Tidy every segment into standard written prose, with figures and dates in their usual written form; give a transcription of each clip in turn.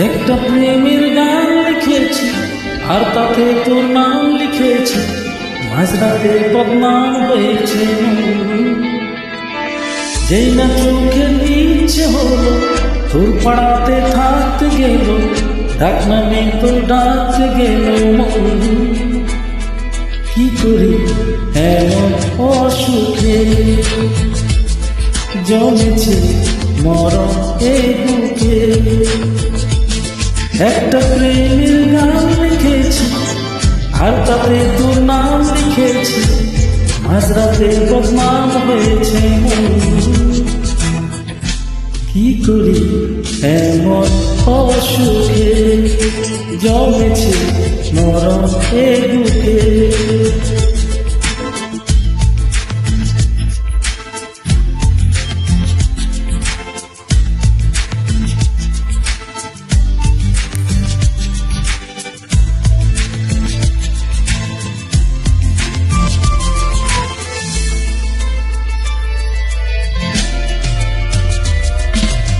একটা প্রেমের গান লিখেছি আর তাতে তোর নাম লিখেছি, মাঝরাতে বদনাম হয়েছে। যেই না চোখের ইচ্ছে হলো তোর পাড়াতে থাকতে গেল, ডাক নামে তোর ডাকতে গেল মন। কি করি এমন অসুখে জমেছে মরণ এই বুকে। একটা প্রেমের গান লিখেছি আর তাতে তোর নাম লিখেছি, মাঝরাতে বদনাম হয়েছে। কি করি এমন অসুখে জমেছে মরণ এ বুকে।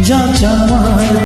যা চাওয়ার